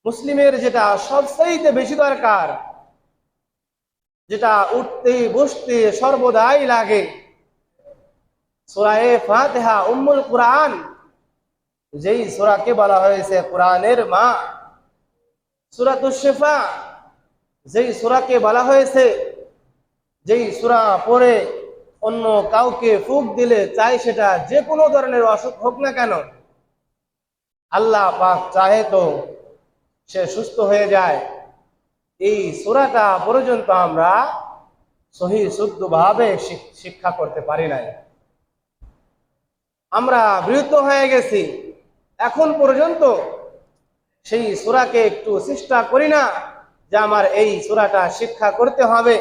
মুসলিমের যেটা সবচাইতে বেশি দরকার, যেটা উঠতে বসতে সর্বদাই লাগে, সূরা ফাতিহা উম্মুল কুরআন, যেই সূরাকে বলা হয়েছে কোরআনের মা। সূরাতুশ শিফা, যেই সূরাকে বলা হয়েছে, যেই সূরা পড়ে অন্য কাউকে ফুঁক দিলে, চাই সেটা যে কোনো ধরনের অসুখ হোক না কেন, আল্লাহ পাক চাহে তো সে সুস্থ হয়ে যায়। এই সূরাটা পর্যন্ত আমরা সহি শুদ্ধভাবে শিক্ষা করতে পারি নাই। আমরা বিরত হয়ে গেছি, এখন পর্যন্ত সেই সূরাকে একটু চেষ্টা করি না যে আমার এই সূরাটা শিক্ষা করতে হবে।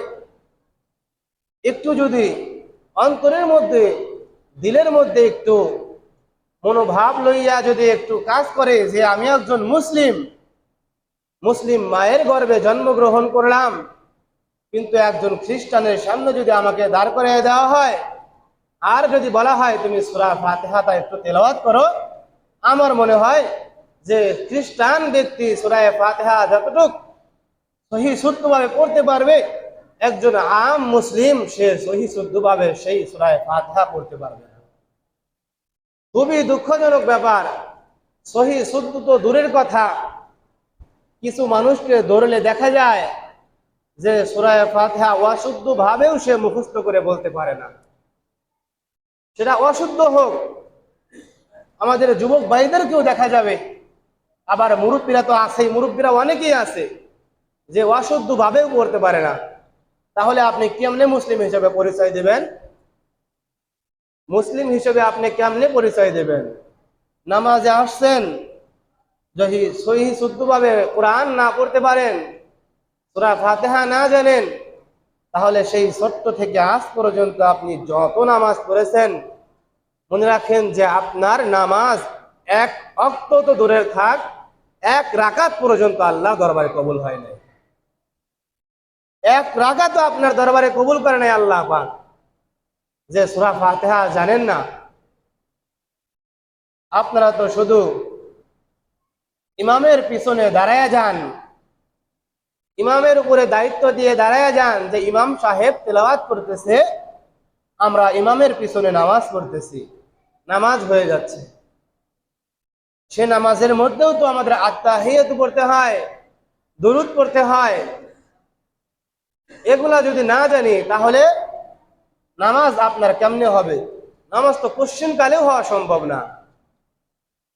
একটু যদি অন্তরের মধ্যে, দিলের মধ্যে একটু মনোভাব লইয়া যদি একটু কাজ করে যে আমি একজন মুসলিম, মুসলিম মায়ের গর্ভে জন্মগ্রহণ করলাম, কিন্তু একজন খ্রিস্টানের সামনে যদি আমাকে দাঁড় করিয়ে দেওয়া হয় আর যদি বলা হয় তুমি সূরা ফাতিহাটা একটু তেলাওয়াত করো, আমার মনে হয় যে খ্রিস্টান ব্যক্তি সূরা ফাতিহা যতটুক সহি শুদ্ধভাবে পড়তে পারবে, একজন আম মুসলিম সে সহি শুদ্ধভাবে সেই সূরা ফাতিহা পড়তে পারবে না। খুবই দুঃখজনক ব্যাপার। সহি শুদ্ধ তো দূরের কথা, কিছু মানুষকে ধরলে দেখা যায় যে সূরা ফাতিহা অশুদ্ধ ভাবেও সে মুখস্থ করে বলতে পারে না। সেটা অশুদ্ধ হোক, আমাদের যুবক ভাইদেরকেও দেখা যাবে, আবার মুরব্বীরা তো আছেই, মুরব্বীরা অনেকেই আছে যে অশুদ্ধ ভাবেও পড়তে পারে না। তাহলে আপনি কেমনে মুসলিম হিসেবে পরিচয় দেবেন? মুসলিম হিসেবে আপনি কেমনে পরিচয় দেবেন? নামাজে আসছেন, যদি সহি শুদ্ধভাবে কোরআন না পড়তে পারেন, সূরা ফাতিহা না জানেন, তাহলে সেই ছোট্ট থেকে আজ পর্যন্ত আপনি যত নামাজ পড়েছেন, মনে রাখেন যে আপনার নামাজ এক ওয়াক্ত তো দূরের থাক, এক রাকাত পর্যন্ত আল্লাহ দরবারে কবুল হয় নাই। এক রাকাতও আপনার দরবারে কবুল করে নাই আল্লাহ পাক। যে সূরা ফাতিহা জানেন না, আপনারা তো শুধু ইমামের পিছনে দাঁড়ায়া যান, ইমামের উপরে দায়িত্ব দিয়ে দাঁড়ায়া যান যে ইমাম সাহেব তেলাওয়াত করতেছে, আমরা ইমামের পিছনে নামাজ পড়তেছি, নামাজ হয়ে যাচ্ছে। সে নামাজের মধ্যেও তো আমাদের আত্তাহিয়াত পড়তে হয়, দুরূদ পড়তে হয়। এগুলা যদি না জানি তাহলে নামাজ আপনার কেমনে হবে? নামাজ তো কোশ্চিন কালেও হওয়া সম্ভব না।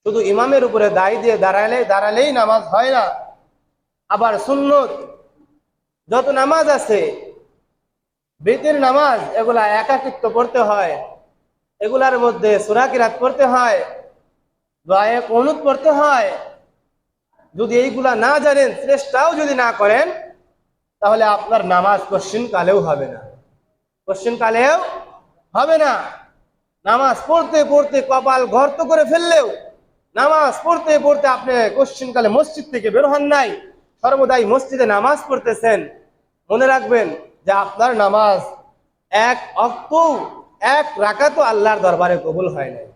শুধু ইমামের উপরে দায় দিয়ে দাঁড়ালেই নামাজ হয় না। আবার সুন্নত যত নামাজ আছে, বেতের নামাজ, এগুলা একাকিত্ব পড়তে হয়, এগুলার মধ্যে সূরা কিরাত পড়তে হয়, দোয়া কুনুত পড়তে হয়। যদি এইগুলা না জানেন, চেষ্টাও যদি না করেন, তাহলে আপনার নামাজ কোশ্চিন কালেও হবে না, কোশ্চিন কালেও হবে না। নামাজ পড়তে পড়তে কপাল গর্ত করে ফেললেও, নামাজ পড়তে পড়তে আপনি কোশ্চিন কালে মসজিদ থেকে বের হন নাই, সর্বদাই মসজিদে নামাজ পড়তেছেন, মনে রাখবেন যে আপনার নামাজ এক ওয়াক্ত, এক রাকাতও আল্লাহর দরবারে কবুল হয় নাই।